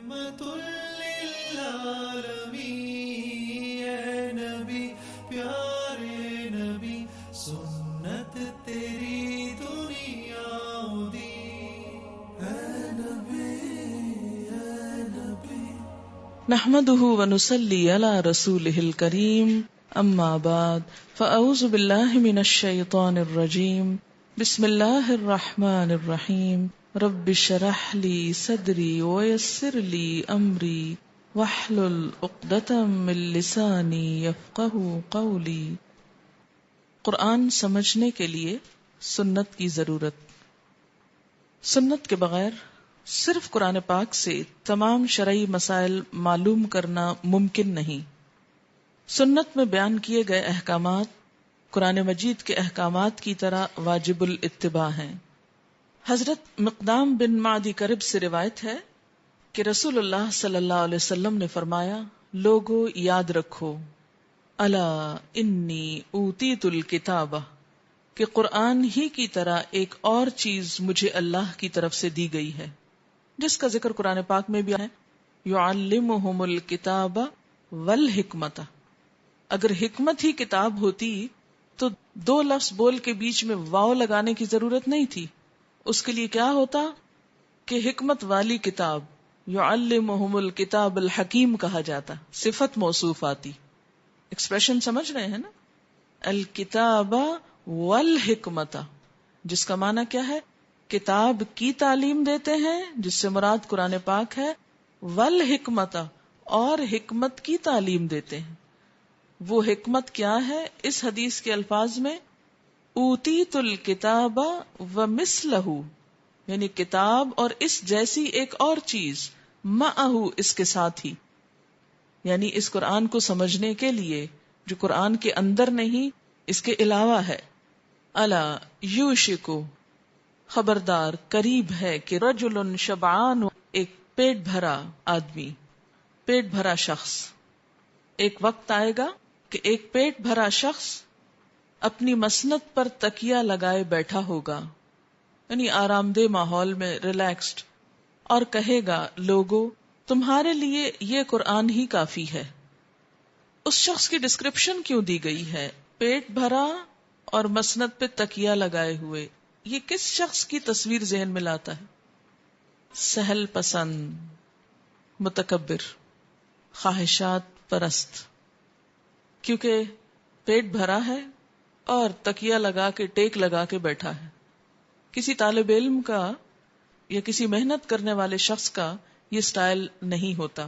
رحمت للعالمین، اے نبی پیارے نبی، سنت تیری دنیا دی، اے نبی اے نبی۔ نحمده ونصلي على رسوله الكريم، اما بعد فاعوذ بالله من الشيطان الرجيم، بسم الله الرحمن الرحيم، رب اشرح لي صدري ويسر لي امري واحلل عقدة من لساني يفقهوا قولي۔ قرآن سمجھنے کے لیے سنت کی ضرورت۔ سنت کے بغیر صرف قرآن پاک سے تمام شرعی مسائل معلوم کرنا ممکن نہیں۔ سنت میں بیان کیے گئے احکامات قرآن مجید کے احکامات کی طرح واجب الاتباع ہیں۔ حضرت مقدام بن معدی کرب سے روایت ہے کہ رسول اللہ صلی اللہ علیہ وسلم نے فرمایا، لوگو یاد رکھو، الا انی اوتیت الکتابہ، کہ قرآن ہی کی طرح ایک اور چیز مجھے اللہ کی طرف سے دی گئی ہے، جس کا ذکر قرآن پاک میں بھی ہے، یعلمہم الکتاب والحکمت۔ اگر حکمت ہی کتاب ہوتی تو دو لفظ بول کے بیچ میں واو لگانے کی ضرورت نہیں تھی، اس کے لیے کیا ہوتا کہ حکمت والی کتاب، یعلمہم الکتاب الحکیم کہا جاتا، صفت موصوف آتی۔ ایکسپریشن سمجھ رہے ہیں نا، الکتاب والحکمت، جس کا معنی کیا ہے؟ کتاب کی تعلیم دیتے ہیں، جس سے مراد قرآن پاک ہے، والحکمت، اور حکمت کی تعلیم دیتے ہیں۔ وہ حکمت کیا ہے؟ اس حدیث کے الفاظ میں اوتیت الکتاب ومثلہ، یعنی کتاب اور اس جیسی ایک اور چیز، معہ، اس کے ساتھ ہی، یعنی اس قرآن کو سمجھنے کے لیے جو قرآن کے اندر نہیں اس کے علاوہ ہے۔ الا یوشکو، خبردار، قریب ہے کہ رجل شبعان، ایک پیٹ بھرا آدمی، پیٹ بھرا شخص، ایک وقت آئے گا کہ ایک پیٹ بھرا شخص اپنی مسند پر تکیہ لگائے بیٹھا ہوگا، یعنی آرام دہ ماحول میں ریلیکسڈ، اور کہے گا، لوگو تمہارے لیے یہ قرآن ہی کافی ہے۔ اس شخص کی ڈسکرپشن کیوں دی گئی ہے؟ پیٹ بھرا اور مسند پہ تکیہ لگائے ہوئے، یہ کس شخص کی تصویر ذہن میں لاتا ہے؟ سہل پسند، متکبر، خواہشات پرست، کیونکہ پیٹ بھرا ہے اور تکیہ لگا کے، ٹیک لگا کے بیٹھا ہے۔ کسی طالب علم کا یا کسی محنت کرنے والے شخص کا یہ سٹائل نہیں ہوتا۔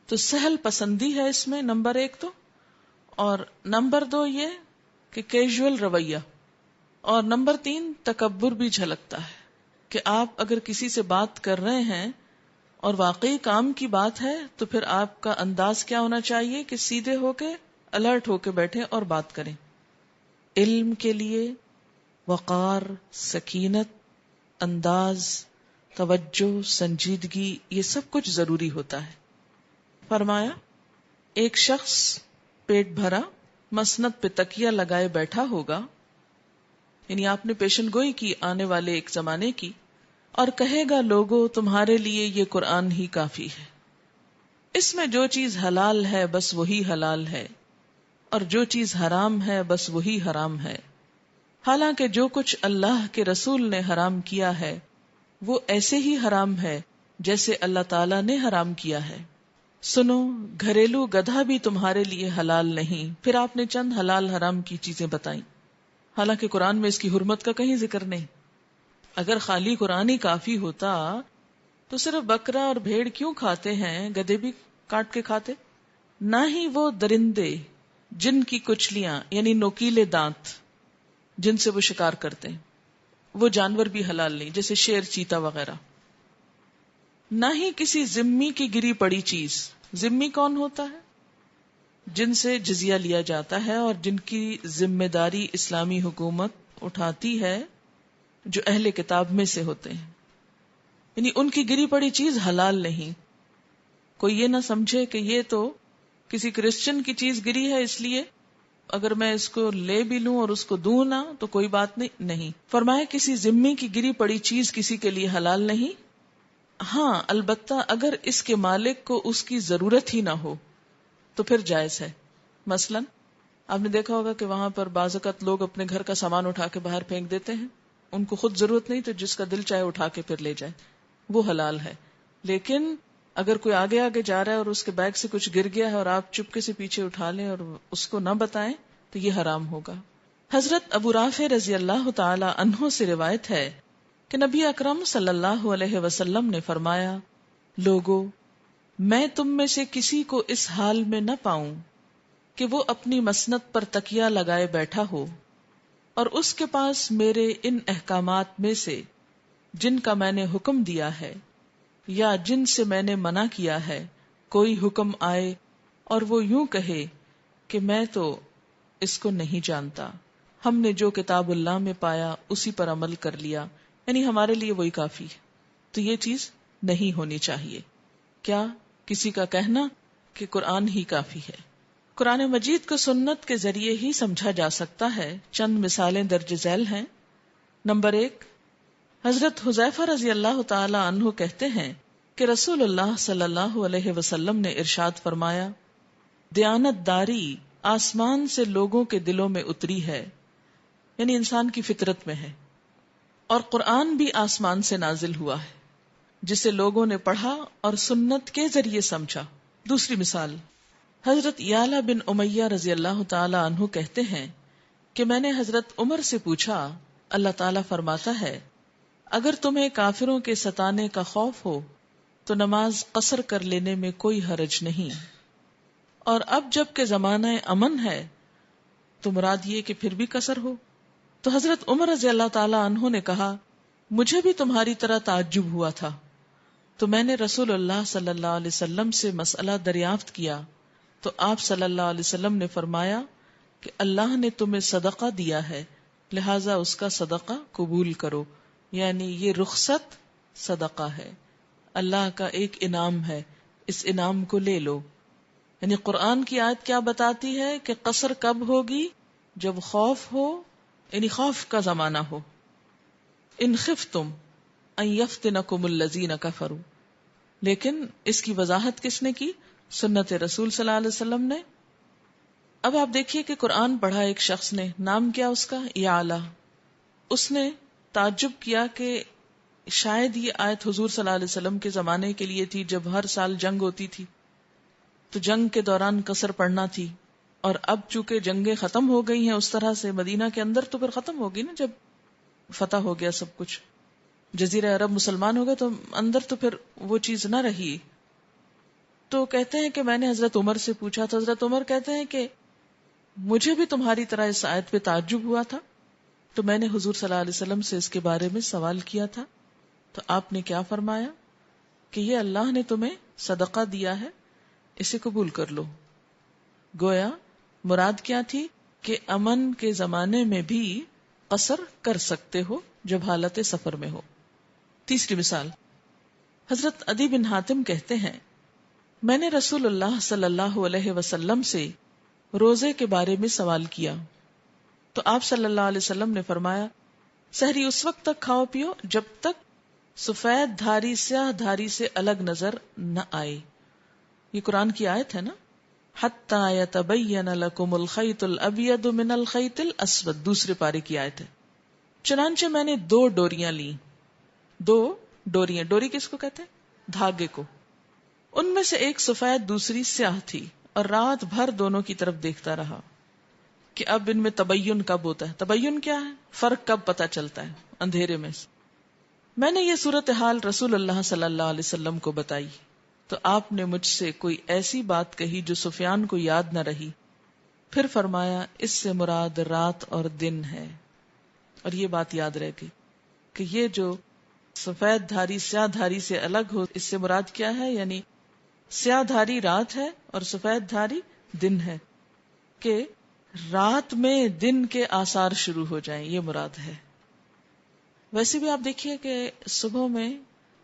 تو سہل پسندی ہے اس میں نمبر ایک تو، اور نمبر دو یہ کہ کیجول رویہ، اور نمبر تین تکبر بھی جھلکتا ہے کہ آپ اگر کسی سے بات کر رہے ہیں اور واقعی کام کی بات ہے تو پھر آپ کا انداز کیا ہونا چاہیے کہ سیدھے ہو کے، الرٹ ہو کے بیٹھیں اور بات کریں۔ علم کے لیے وقار، سکینت، انداز، توجہ، سنجیدگی، یہ سب کچھ ضروری ہوتا ہے۔ فرمایا، ایک شخص پیٹ بھرا مسند پہ تکیہ لگائے بیٹھا ہوگا، یعنی آپ نے پیشن گوئی کی آنے والے ایک زمانے کی، اور کہے گا، لوگو تمہارے لیے یہ قرآن ہی کافی ہے۔ اس میں جو چیز حلال ہے بس وہی حلال ہے، اور جو چیز حرام ہے بس وہی حرام ہے، حالانکہ جو کچھ اللہ کے رسول نے حرام کیا ہے وہ ایسے ہی حرام ہے جیسے اللہ تعالیٰ نے حرام کیا ہے۔ سنو، گھریلو گدھا بھی تمہارے لیے حلال نہیں۔ پھر آپ نے چند حلال حرام کی چیزیں بتائیں، حالانکہ قرآن میں اس کی حرمت کا کہیں ذکر نہیں۔ اگر خالی قرآن ہی کافی ہوتا تو صرف بکرا اور بھیڑ کیوں کھاتے ہیں؟ گدھے بھی کاٹ کے کھاتے۔ نہ ہی وہ درندے جن کی کچلیاں یعنی نوکیلے دانت جن سے وہ شکار کرتے ہیں، وہ جانور بھی حلال نہیں، جیسے شیر، چیتا وغیرہ۔ نہ ہی کسی ذمی کی گری پڑی چیز۔ ذمی کون ہوتا ہے؟ جن سے جزیہ لیا جاتا ہے اور جن کی ذمہ داری اسلامی حکومت اٹھاتی ہے، جو اہل کتاب میں سے ہوتے ہیں، یعنی ان کی گری پڑی چیز حلال نہیں۔ کوئی یہ نہ سمجھے کہ یہ تو کسی کرسچن کی چیز گری ہے، اس لیے اگر میں اس کو لے بھی لوں اور اس کو دوں نہ تو کوئی بات نہیں۔ فرمایا کسی ذمی کی گری پڑی چیز کسی کے لیے حلال نہیں۔ ہاں البتہ اگر اس کے مالک کو اس کی ضرورت ہی نہ ہو تو پھر جائز ہے. مثلا آپ نے دیکھا ہوگا کہ وہاں پر بعض اوقات لوگ اپنے گھر کا سامان اٹھا کے باہر پھینک دیتے ہیں، ان کو خود ضرورت نہیں تو جس کا دل چاہے اٹھا کے پھر لے جائے، وہ حلال ہے. لیکن اگر کوئی آگے آگے جا رہا ہے اور اس کے بیگ سے کچھ گر گیا ہے اور آپ چپکے سے پیچھے اٹھا لیں اور اس کو نہ بتائیں تو یہ حرام ہوگا. حضرت ابو رافع رضی اللہ تعالی عنہ سے روایت ہے کہ نبی اکرم صلی اللہ علیہ وسلم نے فرمایا، لوگو، میں تم میں سے کسی کو اس حال میں نہ پاؤں کہ وہ اپنی مسند پر تکیہ لگائے بیٹھا ہو اور اس کے پاس میرے ان احکامات میں سے جن کا میں نے حکم دیا ہے یا جن سے میں نے منع کیا ہے کوئی حکم آئے اور وہ یوں کہے کہ میں تو اس کو نہیں جانتا، ہم نے جو کتاب اللہ میں پایا اسی پر عمل کر لیا، یعنی ہمارے لیے وہی کافی ہے. تو یہ چیز نہیں ہونی چاہیے. کیا کسی کا کہنا کہ قرآن ہی کافی ہے. قرآن مجید کو سنت کے ذریعے ہی سمجھا جا سکتا ہے. چند مثالیں درج ذیل ہیں. نمبر 1، حضرت حذیفہ رضی اللہ تعالی عنہ کہتے ہیں کہ رسول اللہ صلی اللہ علیہ وسلم نے ارشاد فرمایا، دیانت داری آسمان سے لوگوں کے دلوں میں اتری ہے، یعنی انسان کی فطرت میں ہے، اور قرآن بھی آسمان سے نازل ہوا ہے جسے لوگوں نے پڑھا اور سنت کے ذریعے سمجھا. دوسری مثال، حضرت یعلا بن امیہ رضی اللہ تعالی عنہ کہتے ہیں کہ میں نے حضرت عمر سے پوچھا، اللہ تعالیٰ فرماتا ہے اگر تمہیں کافروں کے ستانے کا خوف ہو تو نماز قصر کر لینے میں کوئی حرج نہیں، اور اب جب کہ زمانہ امن ہے تو مراد یہ کہ پھر بھی قصر ہو. تو حضرت عمر رضی اللہ تعالی عنہ نے کہا، مجھے بھی تمہاری طرح تعجب ہوا تھا، تو میں نے رسول اللہ صلی اللہ علیہ وسلم سے مسئلہ دریافت کیا تو آپ صلی اللہ علیہ وسلم نے فرمایا کہ اللہ نے تمہیں صدقہ دیا ہے لہٰذا اس کا صدقہ قبول کرو، یعنی یہ رخصت صدقہ ہے، اللہ کا ایک انعام ہے، اس انعام کو لے لو. یعنی قرآن کی آیت کیا بتاتی ہے کہ قصر کب ہوگی؟ جب خوف ہو، یعنی خوف کا زمانہ ہو. ان خفتم ان یفتنکم الذین کفروا. لیکن اس کی وضاحت کس نے کی؟ سنت رسول صلی اللہ علیہ وسلم نے. اب آپ دیکھیے کہ قرآن پڑھا ایک شخص نے، نام کیا اس کا؟ یعلا. اس نے تعجب کیا کہ شاید یہ آیت حضور صلی اللہ علیہ وسلم کے زمانے کے لیے تھی جب ہر سال جنگ ہوتی تھی، تو جنگ کے دوران قصر پڑھنا تھی، اور اب چونکہ جنگیں ختم ہو گئی ہیں اس طرح سے مدینہ کے اندر تو پھر ختم ہوگی نا، جب فتح ہو گیا سب کچھ، جزیرہ عرب مسلمان ہو گئے تو اندر تو پھر وہ چیز نہ رہی. تو کہتے ہیں کہ میں نے حضرت عمر سے پوچھا تو حضرت عمر کہتے ہیں کہ مجھے بھی تمہاری طرح اس آیت پہ تعجب ہوا تھا، تو میں نے حضور صلی اللہ علیہ وسلم سے اس کے بارے میں سوال کیا تھا، تو آپ نے کیا فرمایا کہ یہ اللہ نے تمہیں صدقہ دیا ہے، اسے قبول کر لو. گویا مراد کیا تھی کہ امن کے زمانے میں بھی قصر کر سکتے ہو جب حالت سفر میں ہو. تیسری مثال، حضرت عدی بن حاتم کہتے ہیں میں نے رسول اللہ صلی اللہ علیہ وسلم سے روزے کے بارے میں سوال کیا تو آپ صلی اللہ علیہ وسلم نے فرمایا، سحری اس وقت تک کھاؤ پیو جب تک سفید دھاری سیاہ دھاری سے الگ نظر نہ آئے. یہ قرآن کی آیت ہے نا، حتی یتبین لکم الخیط الابید من الخیط الاسود، دوسرے پارے کی آیت ہے. چنانچہ میں نے 2 ڈوریاں لی. 2 ڈوریاں، ڈوری کس کو کہتے ہیں؟ دھاگے کو. ان میں سے ایک سفید دوسری سیاہ تھی، اور رات بھر دونوں کی طرف دیکھتا رہا کہ اب ان میں تبین کب ہوتا ہے. تبین کیا ہے؟ فرق کب پتا چلتا ہے اندھیرے میں. میں نے یہ صورتحال رسول اللہ صلی اللہ علیہ وسلم کو بتائی تو آپ نے مجھ سے کوئی ایسی بات کہی جو سفیان کو یاد نہ رہی. پھر فرمایا اس سے مراد رات اور دن ہے. اور یہ بات یاد رہ گئی کہ یہ جو سفید دھاری سیاہ دھاری سے الگ ہو، اس سے مراد کیا ہے؟ یعنی سیاہ دھاری رات ہے اور سفید دھاری دن ہے، کہ رات میں دن کے آثار شروع ہو جائیں، یہ مراد ہے. ویسے بھی آپ دیکھیے کہ صبح میں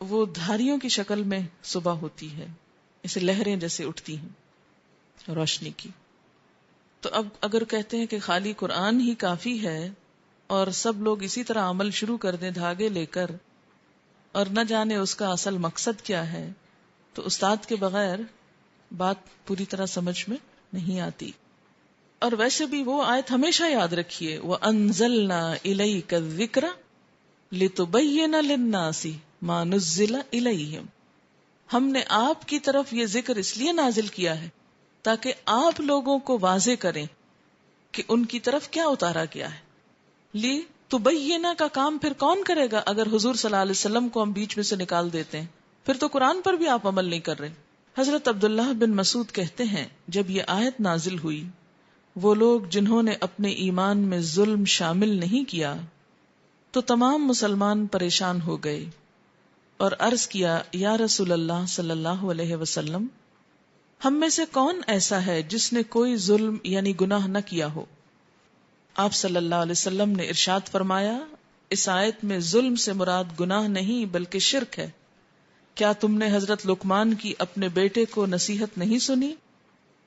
وہ دھاریوں کی شکل میں صبح ہوتی ہے، اسے لہریں جیسے اٹھتی ہیں روشنی کی. تو اب اگر کہتے ہیں کہ خالی قرآن ہی کافی ہے اور سب لوگ اسی طرح عمل شروع کر دیں دھاگے لے کر، اور نہ جانے اس کا اصل مقصد کیا ہے، تو استاد کے بغیر بات پوری طرح سمجھ میں نہیں آتی. اور ویسے بھی وہ آیت ہمیشہ یاد رکھیے، وَأَنزَلْنَا إِلَيْكَ الذِّكْرَ لِتُبَيِّنَ لِلنَّاسِ مَا نُزِّلَ إِلَيْهِمْ. ہم نے آپ کی طرف یہ ذکر اس لیے نازل کیا ہے تاکہ آپ لوگوں کو واضح کریں کہ ان کی طرف کیا اتارا گیا ہے. لِتُبَيِّنَ کا کام پھر کون کرے گا اگر حضور صلی اللہ علیہ وسلم کو ہم بیچ میں سے نکال دیتے ہیں؟ پھر تو قرآن پر بھی آپ عمل نہیں کر رہے. حضرت عبداللہ بن مسعود کہتے ہیں جب یہ آیت نازل ہوئی، وہ لوگ جنہوں نے اپنے ایمان میں ظلم شامل نہیں کیا تو تمام مسلمان پریشان ہو گئے اور عرض کیا، یا رسول اللہ صلی اللہ علیہ وسلم، ہم میں سے کون ایسا ہے جس نے کوئی ظلم یعنی گناہ نہ کیا ہو؟ آپ صلی اللہ علیہ وسلم نے ارشاد فرمایا، اس آیت میں ظلم سے مراد گناہ نہیں بلکہ شرک ہے. کیا تم نے حضرت لقمان کی اپنے بیٹے کو نصیحت نہیں سنی؟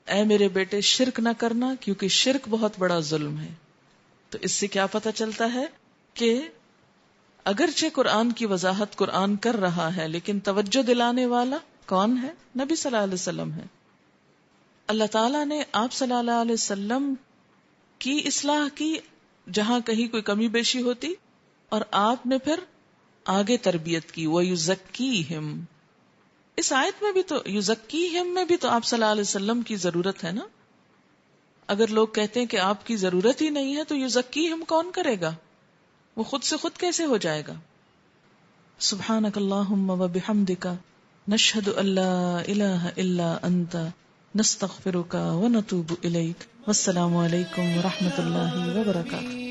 اے میرے بیٹے، شرک نہ کرنا کیونکہ شرک بہت بڑا ظلم ہے. تو اس سے کیا پتہ چلتا ہے کہ اگرچہ قرآن کی وضاحت قرآن کر رہا ہے لیکن توجہ دلانے والا کون ہے؟ نبی صلی اللہ علیہ وسلم ہے. اللہ تعالیٰ نے آپ صلی اللہ علیہ وسلم کی اصلاح کی جہاں کہیں کوئی کمی بیشی ہوتی، اور آپ نے پھر آگے تربیت کی. وَيُزَكِّيهِمْ، اس آیت میں بھی تو یزکیہم میں بھی تو آپ صلی اللہ علیہ وسلم کی ضرورت ہے نا. اگر لوگ کہتے ہیں کہ آپ کی ضرورت ہی نہیں ہے تو یزکیہم کون کرے گا؟ وہ خود سے خود کیسے ہو جائے گا؟ سبحانک اللہم وبحمدک نشہد ان لا الہ الا انت نستغفرک ونتوب الیک. والسلام علیکم ورحمۃ اللہ وبرکاتہ.